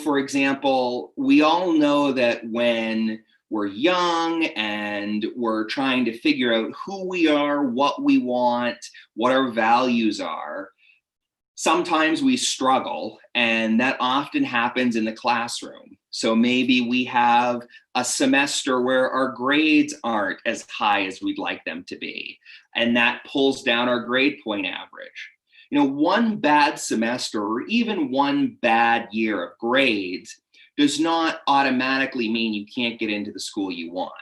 for example, we all know that when we're young and we're trying to figure out who we are, what we want, what our values are, sometimes we struggle, and that often happens in the classroom. So maybe we have a semester where our grades aren't as high as we'd like them to be, and that pulls down our grade point average. One bad semester or even one bad year of grades does not automatically mean you can't get into the school you want.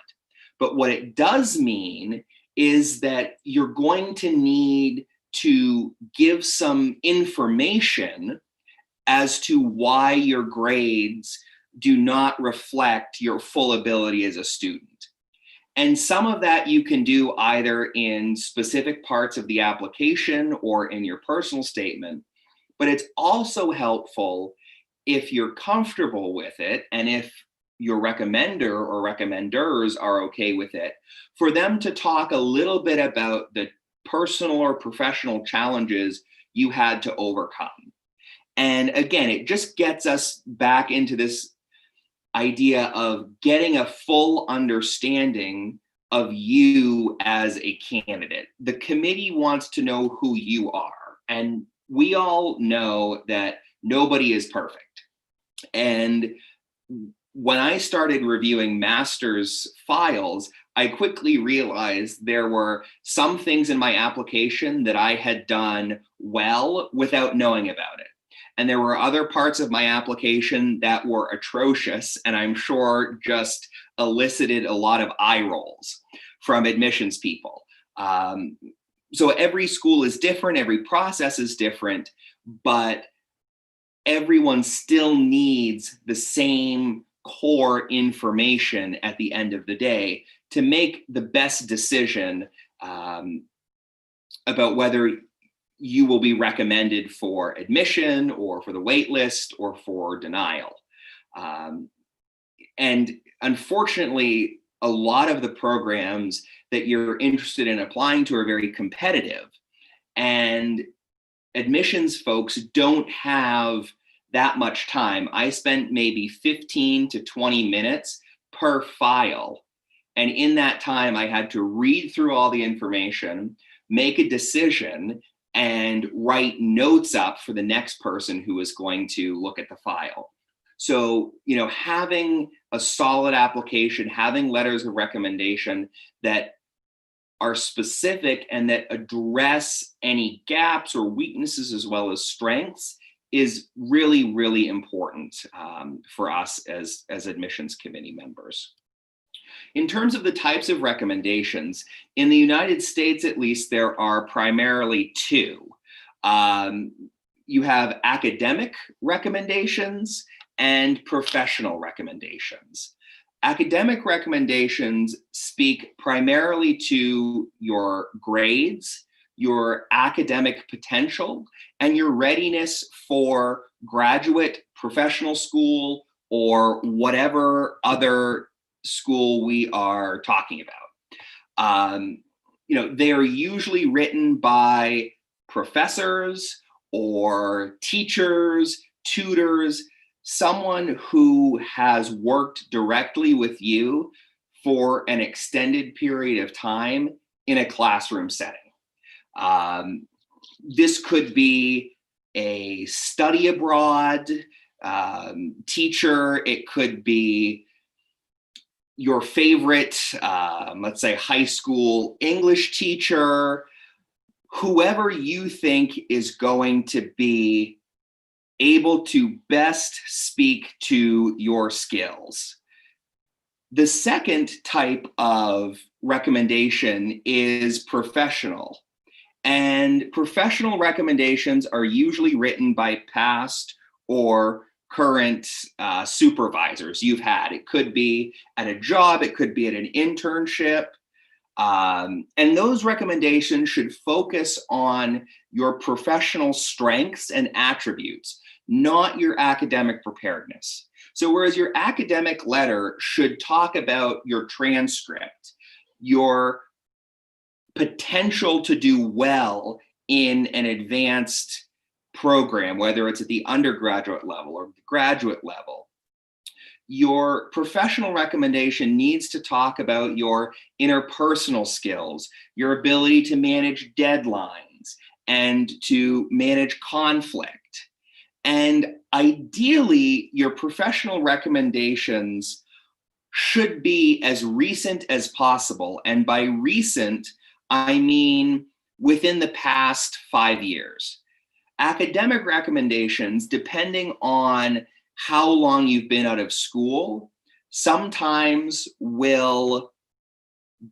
But what it does mean is that you're going to need to give some information as to why your grades do not reflect your full ability as a student. And some of that you can do either in specific parts of the application or in your personal statement, but it's also helpful if you're comfortable with it and if your recommender or recommenders are okay with it, for them to talk a little bit about the personal or professional challenges you had to overcome. And again, it just gets us back into this idea of getting a full understanding of you as a candidate. The committee wants to know who you are, and we all know that nobody is perfect. And when I started reviewing master's files, I quickly realized there were some things in my application that I had done well without knowing about it. And there were other parts of my application that were atrocious, and I'm sure just elicited a lot of eye rolls from admissions people. So every school is different, every process is different, but everyone still needs the same core information at the end of the day to make the best decision about whether you will be recommended for admission or for the wait list or for denial. And unfortunately, a lot of the programs that you're interested in applying to are very competitive, and admissions folks don't have that much time. I spent maybe 15 to 20 minutes per file. And in that time, I had to read through all the information, make a decision, and write notes up for the next person who is going to look at the file. So, having a solid application, having letters of recommendation that are specific and that address any gaps or weaknesses as well as strengths is really, really important for us as admissions committee members. In terms of the types of recommendations, in the United States, at least, there are primarily two. You have academic recommendations and professional recommendations. Academic recommendations speak primarily to your grades, your academic potential, and your readiness for graduate, professional school, or whatever other school we are talking about. They are usually written by professors or teachers, tutors, someone who has worked directly with you for an extended period of time in a classroom setting. This could be a study abroad teacher. It could be your favorite, let's say, high school English teacher, whoever you think is going to be able to best speak to your skills. The second type of recommendation is professional. And professional recommendations are usually written by past or current supervisors you've had. It could be at a job, it could be at an internship. And those recommendations should focus on your professional strengths and attributes, not your academic preparedness. So whereas your academic letter should talk about your transcript, your potential to do well in an advanced program, whether it's at the undergraduate level or the graduate level, your professional recommendation needs to talk about your interpersonal skills, your ability to manage deadlines and to manage conflict. And ideally, your professional recommendations should be as recent as possible. And by recent, I mean within the past 5 years. Academic recommendations, depending on how long you've been out of school, sometimes will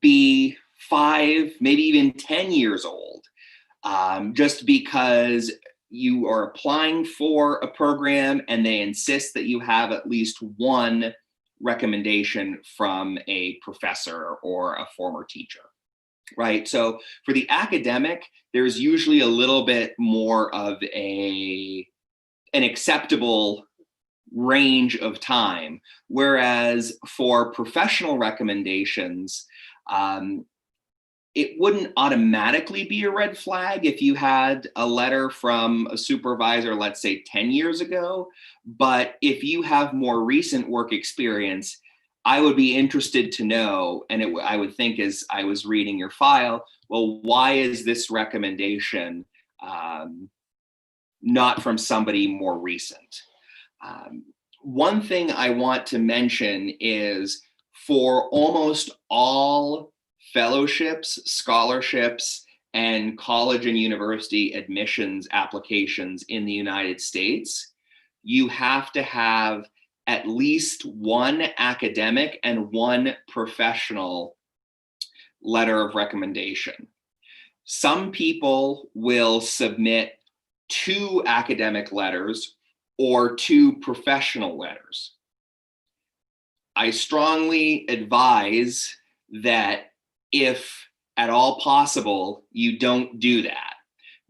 be 5, maybe even 10 years old, just because you are applying for a program and they insist that you have at least one recommendation from a professor or a former teacher, right? So for the academic, there's usually a little bit more of an acceptable range of time, whereas for professional recommendations, it wouldn't automatically be a red flag if you had a letter from a supervisor, let's say 10 years ago. But if you have more recent work experience, I would be interested to know, and I would think as I was reading your file, well, why is this recommendation not from somebody more recent? One thing I want to mention is for almost all fellowships, scholarships, and college and university admissions applications in the United States, you have to have at least one academic and one professional letter of recommendation. Some people will submit 2 academic letters or 2 professional letters. I strongly advise that if at all possible, you don't do that,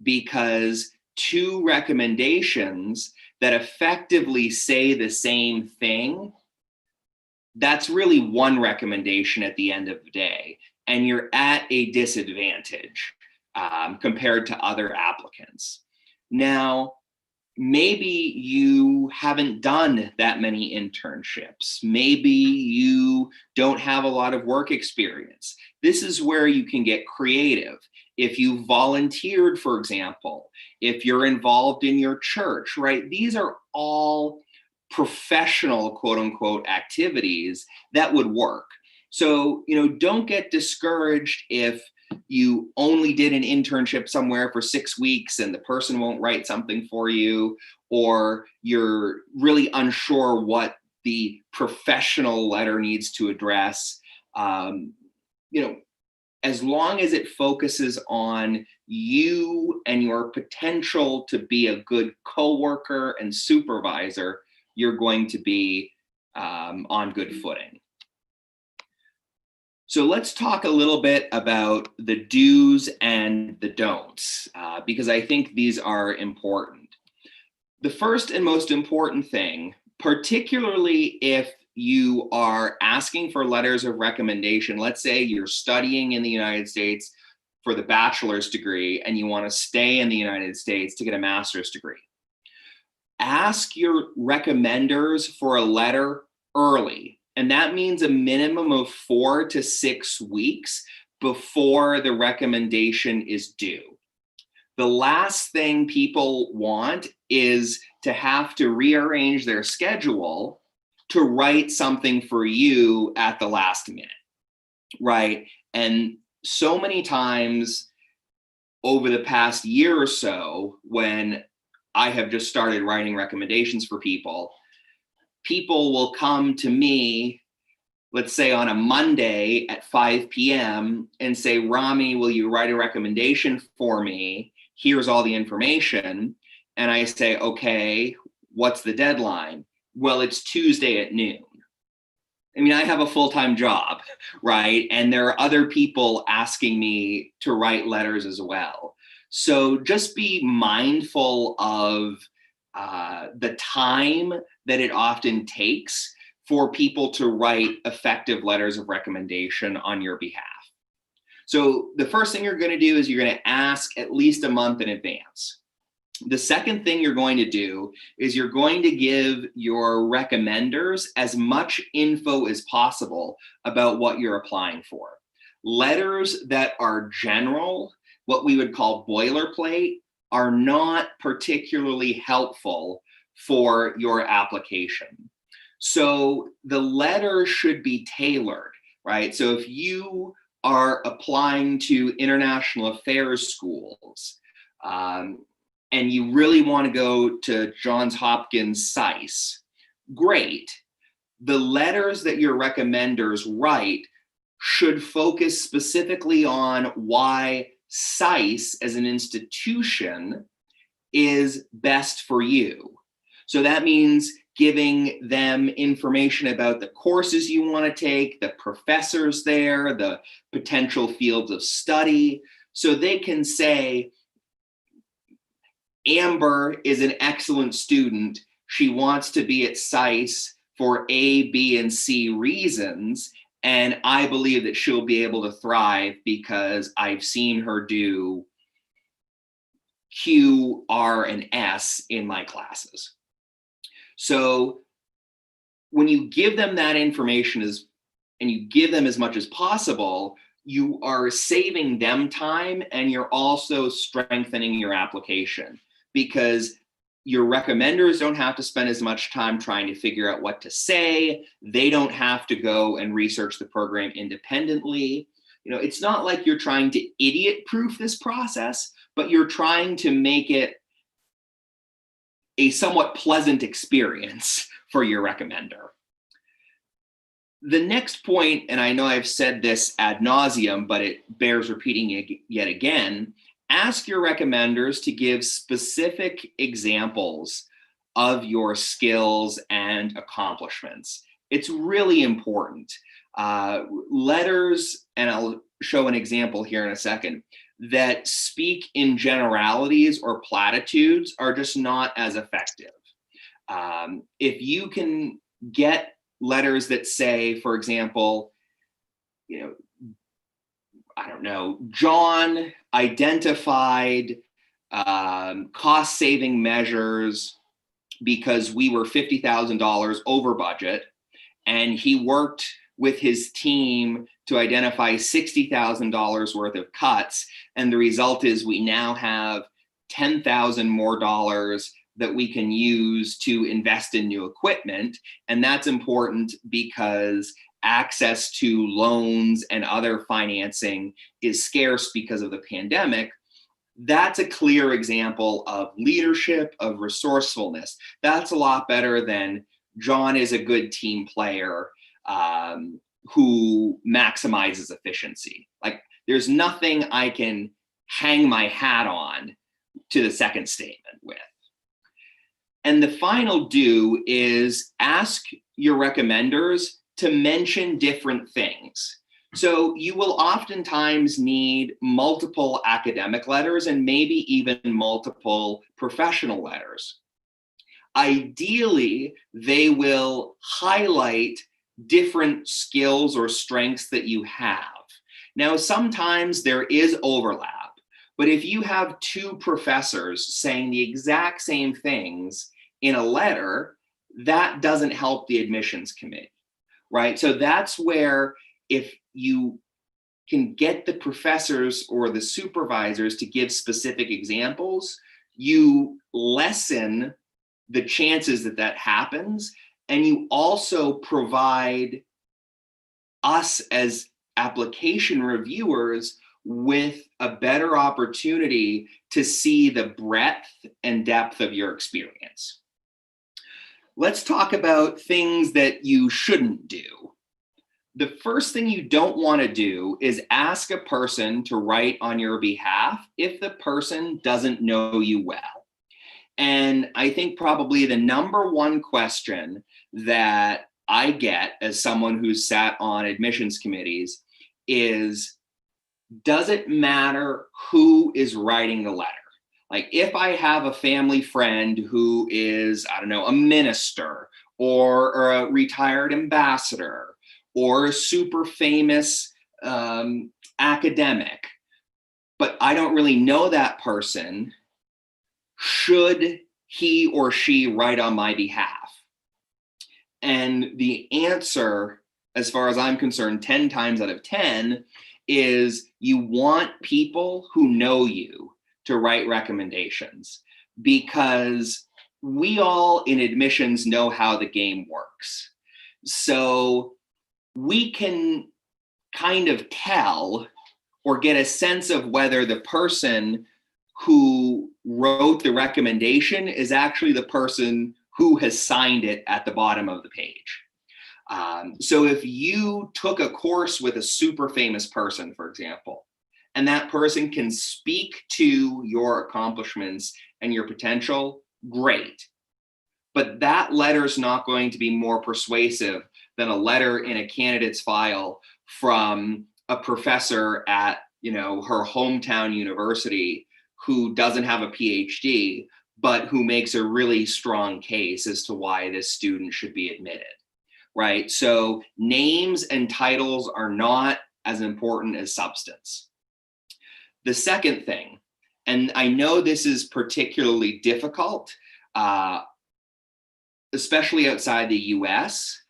because 2 recommendations that effectively say the same thing, that's really one recommendation at the end of the day, and you're at a disadvantage compared to other applicants. Now, maybe you haven't done that many internships. Maybe you don't have a lot of work experience. This is where you can get creative. If you volunteered, for example, if you're involved in your church, right? These are all professional, quote unquote, activities that would work. So, don't get discouraged if you only did an internship somewhere for 6 weeks and the person won't write something for you, or you're really unsure what the professional letter needs to address. As long as it focuses on you and your potential to be a good coworker and supervisor, you're going to be on good footing. So let's talk a little bit about the do's and the don'ts, because I think these are important. The first and most important thing, particularly if you are asking for letters of recommendation, let's say you're studying in the United States for the bachelor's degree and you want to stay in the United States to get a master's degree. Ask your recommenders for a letter early. And that means a minimum of 4 to 6 weeks before the recommendation is due. The last thing people want is to have to rearrange their schedule to write something for you at the last minute, right? And so many times over the past year or so, when I have just started writing recommendations for people, people will come to me, let's say on a Monday at 5 p.m. and say, Rami, will you write a recommendation for me? Here's all the information. And I say, okay, what's the deadline? Well, it's Tuesday at noon. I mean, I have a full-time job, right? And there are other people asking me to write letters as well. So just be mindful of the time that it often takes for people to write effective letters of recommendation on your behalf. So the first thing you're going to do is you're going to ask at least a month in advance. The second thing you're going to do is you're going to give your recommenders as much info as possible about what you're applying for. Letters that are general, what we would call boilerplate, are not particularly helpful for your application. So the letter should be tailored, right? So if you are applying to international affairs schools, and you really want to go to Johns Hopkins SAIS, great. The letters that your recommenders write should focus specifically on why SAIS as an institution is best for you. So that means giving them information about the courses you want to take, the professors there, the potential fields of study, so they can say, Amber is an excellent student. She wants to be at SAIS for A, B, and C reasons. And I believe that she'll be able to thrive because I've seen her do Q, R, and S in my classes. So when you give them that information and you give them as much as possible, you are saving them time and you're also strengthening your application, because your recommenders don't have to spend as much time trying to figure out what to say. They don't have to go and research the program independently. It's not like you're trying to idiot-proof this process, but you're trying to make it a somewhat pleasant experience for your recommender. The next point, and I know I've said this ad nauseum, but it bears repeating it yet again, ask your recommenders to give specific examples of your skills and accomplishments. It's really important. Letters, and I'll show an example here in a second, that speak in generalities or platitudes are just not as effective. If you can get letters that say, for example, John identified cost-saving measures because we were $50,000 over budget, and he worked with his team to identify $60,000 worth of cuts, and the result is we now have $10,000 more dollars that we can use to invest in new equipment. And that's important because access to loans and other financing is scarce because of the pandemic. That's a clear example of leadership, of resourcefulness. That's a lot better than John is a good team player who maximizes efficiency. Like, there's nothing I can hang my hat on to the second statement with. And the final do is ask your recommenders to mention different things. So you will oftentimes need multiple academic letters and maybe even multiple professional letters. Ideally, they will highlight different skills or strengths that you have. Now, sometimes there is overlap, but if you have two professors saying the exact same things in a letter, that doesn't help the admissions committee, right? So that's where, if you can get the professors or the supervisors to give specific examples, you lessen the chances that that happens. And you also provide us as application reviewers with a better opportunity to see the breadth and depth of your experience. Let's talk about things that you shouldn't do. The first thing you don't want to do is ask a person to write on your behalf if the person doesn't know you well. And I think probably the number one question that I get as someone who's sat on admissions committees is, does it matter who is writing the letter? Like, if I have a family friend who is, I don't know, a minister or a retired ambassador or a super famous academic, but I don't really know that person, should he or she write on my behalf? And the answer, as far as I'm concerned, 10 times out of 10 is you want people who know you to write recommendations, because we all in admissions know how the game works. So we can kind of tell or get a sense of whether the person who wrote the recommendation is actually the person who has signed it at the bottom of the page. So if you took a course with a super famous person, for example, and that person can speak to your accomplishments and your potential, great. But that letter is not going to be more persuasive than a letter in a candidate's file from a professor at, her hometown university who doesn't have a PhD, but who makes a really strong case as to why this student should be admitted, right? So names and titles are not as important as substance. The second thing, and I know this is particularly difficult, especially outside the US,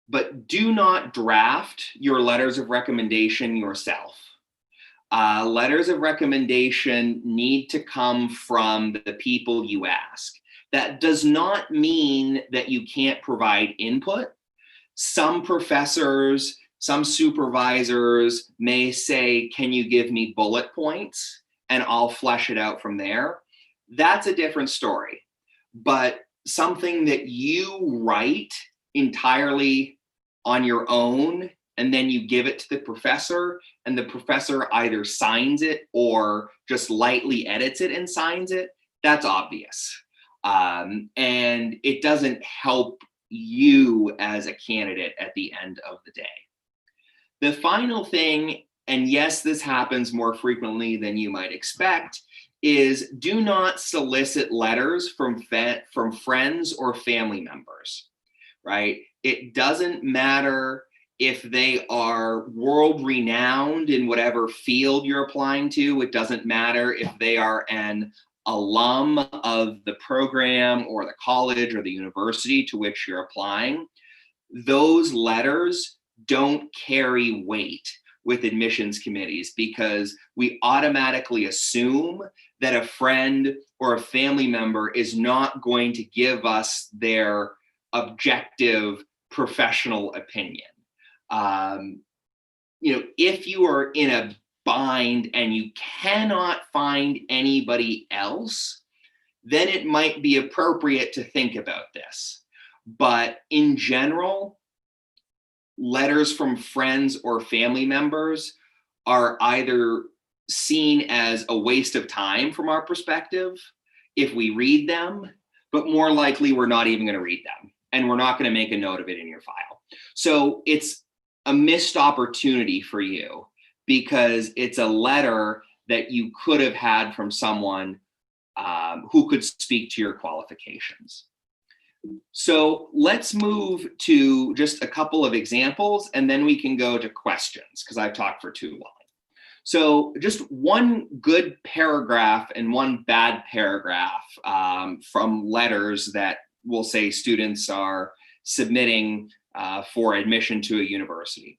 but do not draft your letters of recommendation yourself. Letters of recommendation need to come from the people you ask. That does not mean that you can't provide input. Some professors, some supervisors may say, can you give me bullet points? And I'll flesh it out from there. That's a different story. But something that you write entirely on your own, and then you give it to the professor, and the professor either signs it or just lightly edits it and signs it, that's obvious. And it doesn't help you as a candidate at the end of the day. The final thing, and yes, this happens more frequently than you might expect, is do not solicit letters from friends or family members, right? It doesn't matter if they are world renowned in whatever field you're applying to. It doesn't matter if they are an alum of the program or the college or the university to which you're applying. Those letters don't carry weight with admissions committees because we automatically assume that a friend or a family member is not going to give us their objective professional opinion. If you are in a bind and you cannot find anybody else, then it might be appropriate to think about this. But in general, letters from friends or family members are either seen as a waste of time from our perspective if we read them, but more likely we're not even going to read them, and we're not going to make a note of it in your file. So it's a missed opportunity for you because it's a letter that you could have had from someone who could speak to your qualifications. So let's move to just a couple of examples, and then we can go to questions because I've talked for too long. So just one good paragraph and one bad paragraph from letters that we'll say students are submitting for admission to a university.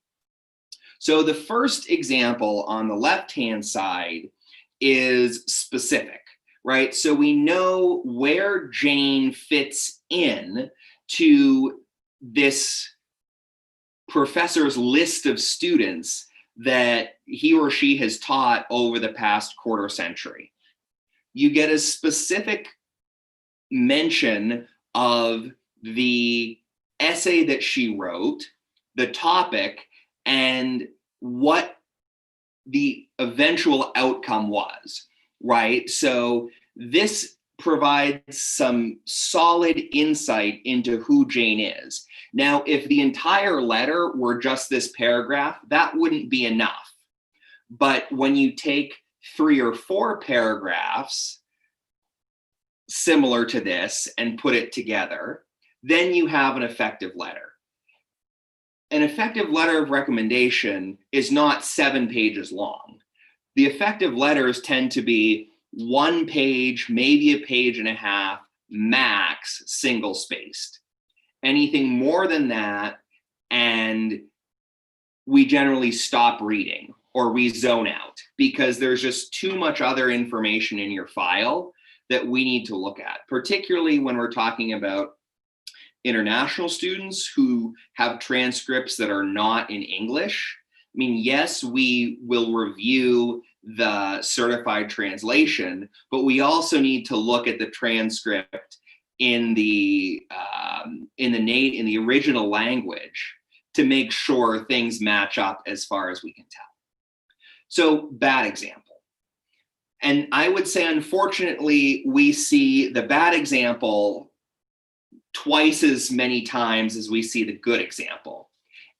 So the first example on the left-hand side is specific, right? So we know where Jane fits in to this professor's list of students that he or she has taught over the past quarter century. You get a specific mention of the essay that she wrote, the topic, and what the eventual outcome was, right? So this provides some solid insight into who Jane is. Now, if the entire letter were just this paragraph, that wouldn't be enough. But when you take 3 or 4 paragraphs similar to this and put it together, then you have an effective letter. An effective letter of recommendation is not 7 pages long. The effective letters tend to be one page, maybe a page and a half, max, single spaced. Anything more than that, and we generally stop reading or we zone out because there's just too much other information in your file that we need to look at, particularly when we're talking about international students who have transcripts that are not in English. I mean, yes, we will review the certified translation, but we also need to look at the transcript in the original language to make sure things match up as far as we can tell. So, bad example. And I would say, unfortunately, we see the bad example twice as many times as we see the good example.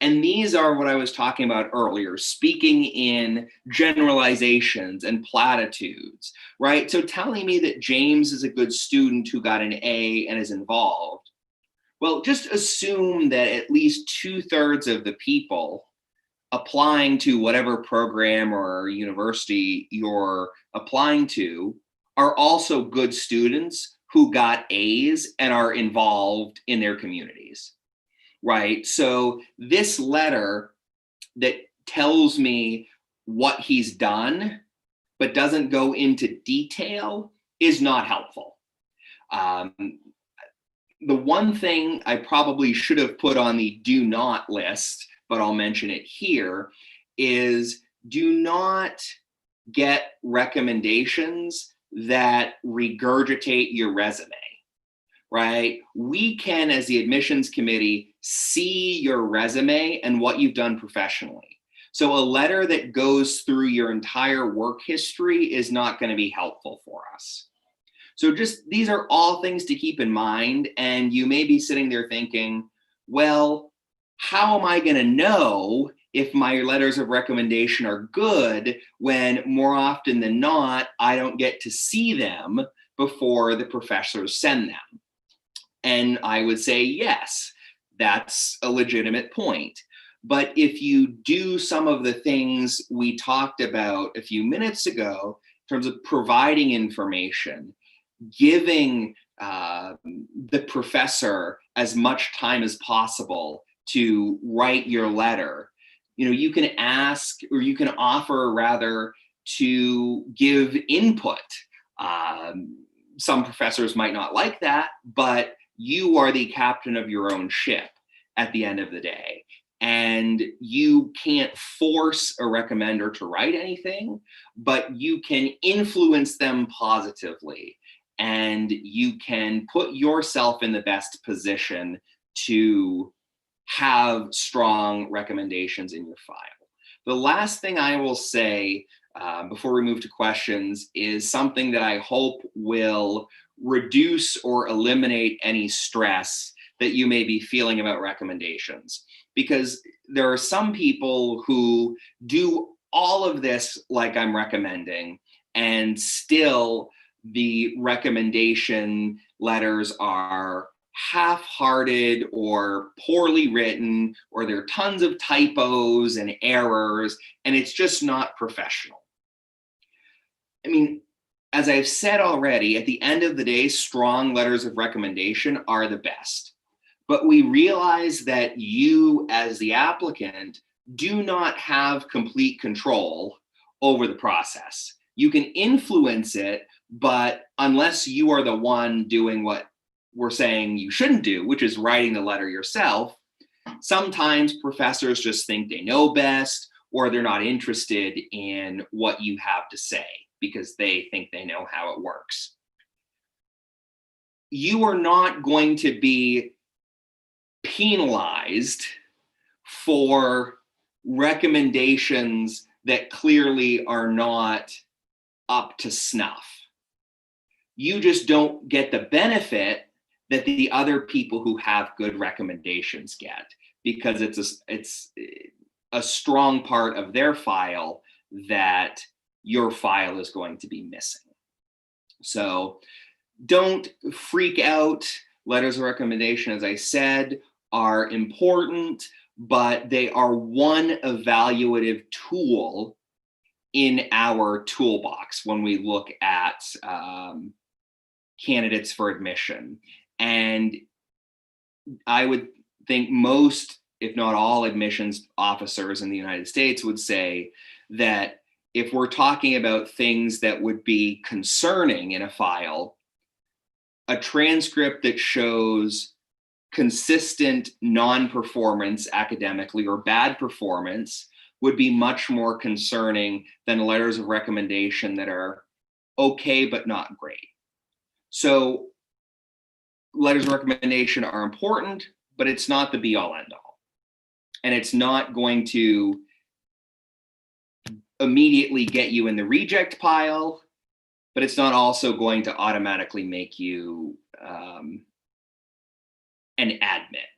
And these are what I was talking about earlier, speaking in generalizations and platitudes, right? So telling me that James is a good student who got an A and is involved. Well, just assume that at least 2/3 of the people applying to whatever program or university you're applying to are also good students who got A's and are involved in their communities, right? So this letter that tells me what he's done, but doesn't go into detail is not helpful. The one thing I probably should have put on the do not list, but I'll mention it here, is do not get recommendations that regurgitate your resume, right? We can, as the admissions committee, see your resume and what you've done professionally. So a letter that goes through your entire work history is not going to be helpful for us. So just these are all things to keep in mind. And you may be sitting there thinking, well, how am I going to know if my letters of recommendation are good when more often than not, I don't get to see them before the professors send them? And I would say, yes, that's a legitimate point. But if you do some of the things we talked about a few minutes ago, in terms of providing information, giving the professor as much time as possible to write your letter, you can ask, or you can offer rather, to give input. Some professors might not like that, but you are the captain of your own ship at the end of the day. And you can't force a recommender to write anything, but you can influence them positively. And you can put yourself in the best position to have strong recommendations in your file. The last thing I will say before we move to questions is something that I hope will reduce or eliminate any stress that you may be feeling about recommendations. Because there are some people who do all of this like I'm recommending, and still the recommendation letters are half-hearted or poorly written, or there are tons of typos and errors, and it's just not professional. I mean, as I've said already, at the end of the day, strong letters of recommendation are the best. But we realize that you, as the applicant, do not have complete control over the process. You can influence it, but unless you are the one doing what we're saying you shouldn't do, which is writing the letter yourself, sometimes professors just think they know best, or they're not interested in what you have to say because they think they know how it works. You are not going to be penalized for recommendations that clearly are not up to snuff. You just don't get the benefit that the other people who have good recommendations get, because it's a strong part of their file that your file is going to be missing. So don't freak out. Letters of recommendation, as I said, are important, but they are one evaluative tool in our toolbox when we look at candidates for admission. And I would think most, if not all, admissions officers in the United States would say that if we're talking about things that would be concerning in a file, a transcript that shows consistent non-performance academically or bad performance would be much more concerning than letters of recommendation that are okay but not great. So letters of recommendation are important, but it's not the be all end all. And it's not going to immediately get you in the reject pile, but it's not also going to automatically make you an admit.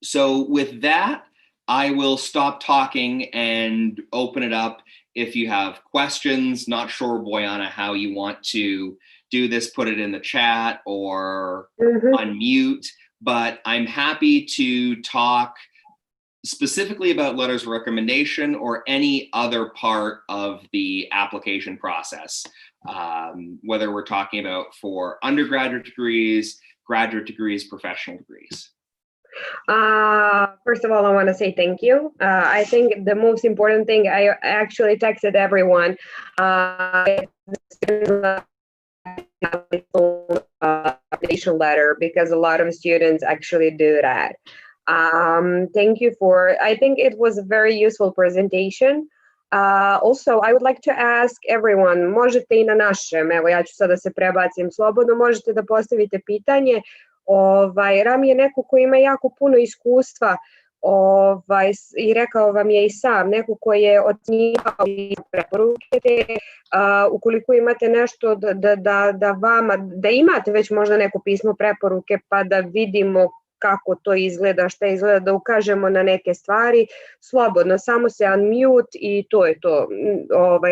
So with that, I will stop talking and open it up. If you have questions, not sure, Boyana, how you want to do this, put it in the chat or unmute, but I'm happy to talk specifically about letters of recommendation or any other part of the application process, whether we're talking about for undergraduate degrees, graduate degrees, professional degrees. First of all, I want to say thank you. I think the most important thing, I actually texted everyone application letter because a lot of students actually do that. Thank you for, I think it was a very useful presentation. Also, I would like to ask everyone, možete I na našem, evo ja ću sada se prebacim slobodno, možete da postavite pitanje. Rami je neko ko ima jako puno iskustva i rekao vam je i sam, neko ko je ocjenjivao preporuke, ukoliko imate nešto da imate već možda neko pismo preporuke pa da vidimo kako to izgleda, šta izgleda, da ukažemo na neke stvari, slobodno, samo se unmute i to je to,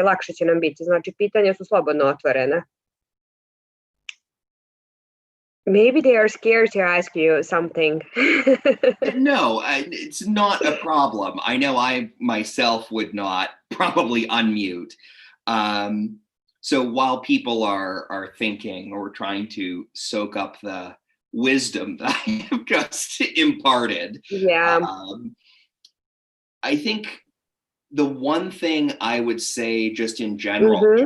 lakše će nam biti, znači pitanja su slobodno otvorena. Maybe they are scared to ask you something. No, it's not a problem. I know I myself would not probably unmute. So while people are thinking or trying to soak up the wisdom that I have just imparted, yeah. I think the one thing I would say just in general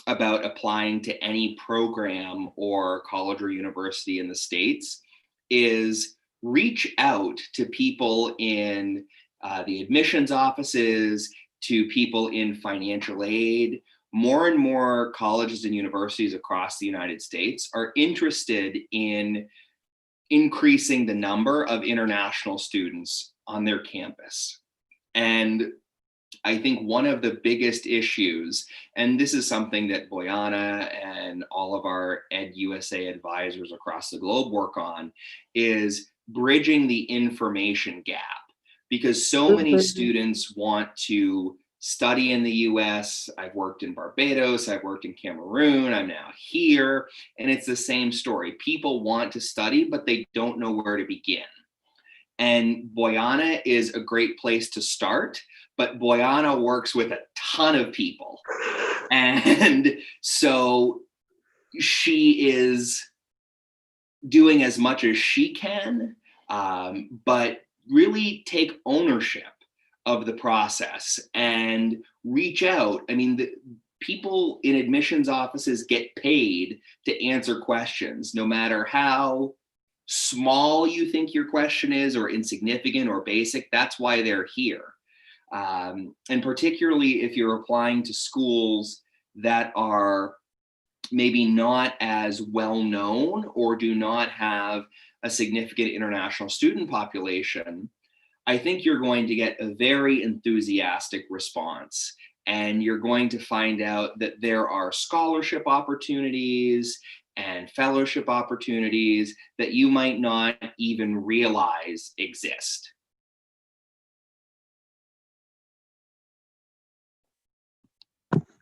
about applying to any program or college or university in the States is reach out to people in the admissions offices, to people in financial aid. More and more colleges and universities across the United States are interested in increasing the number of international students on their campus. And I think one of the biggest issues, and this is something that Boyana and all of our EdUSA advisors across the globe work on, is bridging the information gap. Because so many students want to study in the US. I've worked in Barbados, I've worked in Cameroon, I'm now here, and it's the same story. People want to study, but they don't know where to begin. And Boyana is a great place to start, but Boyana works with a ton of people. And so she is doing as much as she can, but really take ownership of the process and reach out. I mean, the people in admissions offices get paid to answer questions, no matter how small you think your question is or insignificant or basic. That's why they're here. And particularly if you're applying to schools that are maybe not as well known or do not have a significant international student population, I think you're going to get a very enthusiastic response. And you're going to find out that there are scholarship opportunities and fellowship opportunities that you might not even realize exist.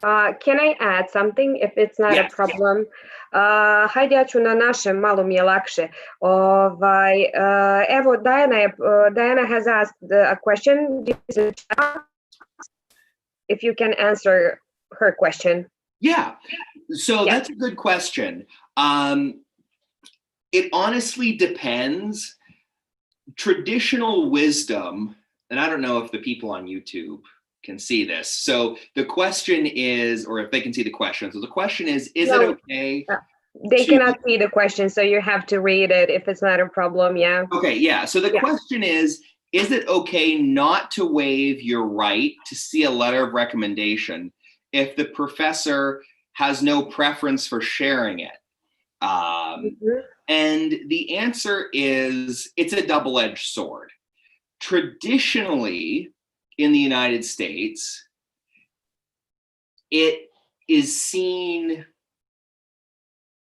Can I add something if it's not a problem? Hajde, ja ću na našem, malo mi je lakše. Evo, Diana has asked a question. if you can answer her question. Yeah. So Yeah. that's a good question. It honestly depends. Traditional wisdom, and I don't know if the people on YouTube can see this. So the question is, or if they can see the question. So the question is it okay? They cannot see the question, so you have to read it if it's not a problem. Yeah. Okay, yeah. So the question is it okay not to waive your right to see a letter of recommendation if the professor has no preference for sharing it? And the answer is it's a double-edged sword. Traditionally, in the United States, it is seen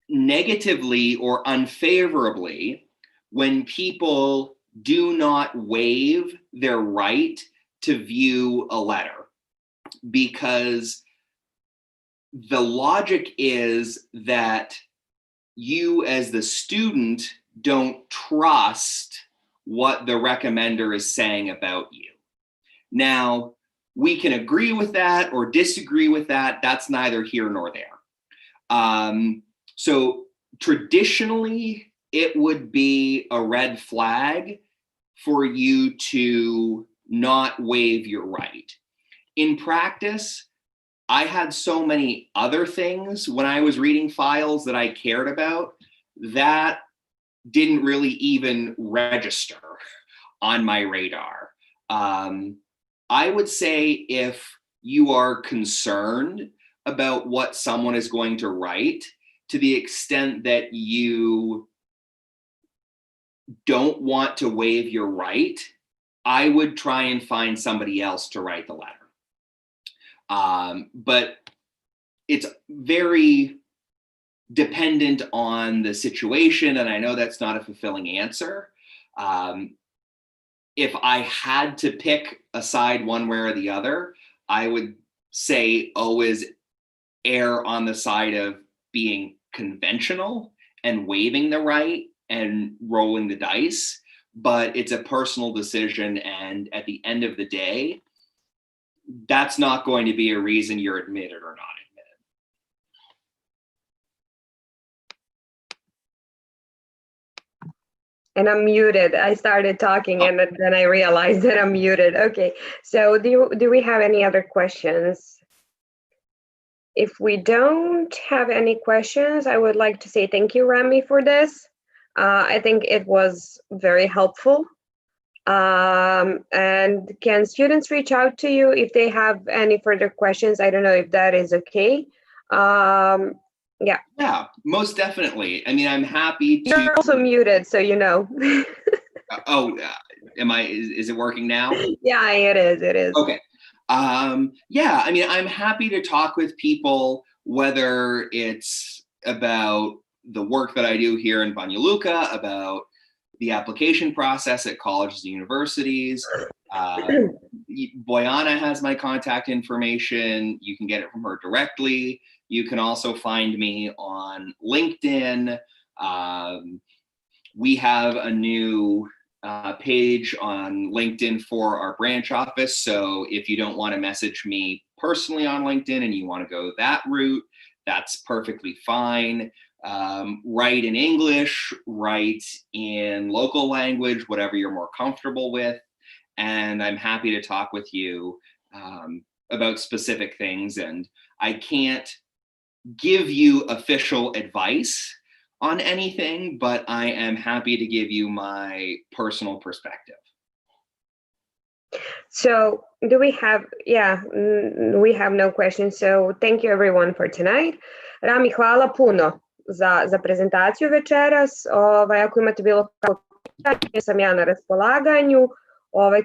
negatively or unfavorably when people do not waive their right to view a letter, because the logic is that you as the student don't trust what the recommender is saying about you. Now, we can agree with that or disagree with that. That's neither here nor there. So traditionally, it would be a red flag for you to not waive your right. In practice, I had so many other things when I was reading files that I cared about that didn't really even register on my radar. I would say if you are concerned about what someone is going to write, to the extent that you don't want to waive your right, I would try and find somebody else to write the letter. But it's very dependent on the situation, and I know that's not a fulfilling answer. If I had to pick a side one way or the other, I would say always err on the side of being conventional and waiving the right and rolling the dice. But it's a personal decision, and at the end of the day, that's not going to be a reason you're admitted or not admitted. And I'm muted. I started talking and then I realized that I'm muted. Okay, so do we have any other questions? If we don't have any questions, I would like to say thank you, Rami, for this. I think it was very helpful. And can students reach out to you if they have any further questions? I don't know if that is okay. Yeah. Yeah, most definitely. I mean, I'm happy to. You're also muted, so you know. Am I? Is it working now? Yeah, it is. It is. Okay. Yeah, I mean, I'm happy to talk with people, whether it's about the work that I do here in Banja Luka, about the application process at colleges and universities. Boyana has my contact information. You can get it from her directly. You can also find me on LinkedIn. We have a new page on LinkedIn for our branch office. So if you don't want to message me personally on LinkedIn and you want to go that route, that's perfectly fine. Write in English, write in local language, whatever you're more comfortable with. And I'm happy to talk with you about specific things. And I can't give you official advice on anything, but I am happy to give you my personal perspective. So do we have, we have no questions. So thank you everyone for tonight. Rami, hvala puno za prezentaciju večeras. Ako imate bilo kako pitanje, sam ja na raspolaganju,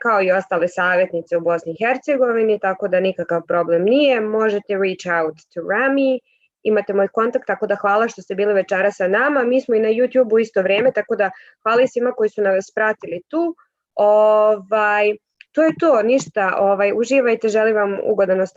kao i ostale savjetnice u Bosni i Hercegovini, tako da nikakav problem nije. Možete reach out to Rami. Imate moj kontakt, tako da hvala što ste bili večera sa nama. Mi smo i na YouTube u isto vrijeme, tako da hvala i svima koji su nas pratili tu. To je to, ništa. Uživajte, želim vam ugodan ostatak.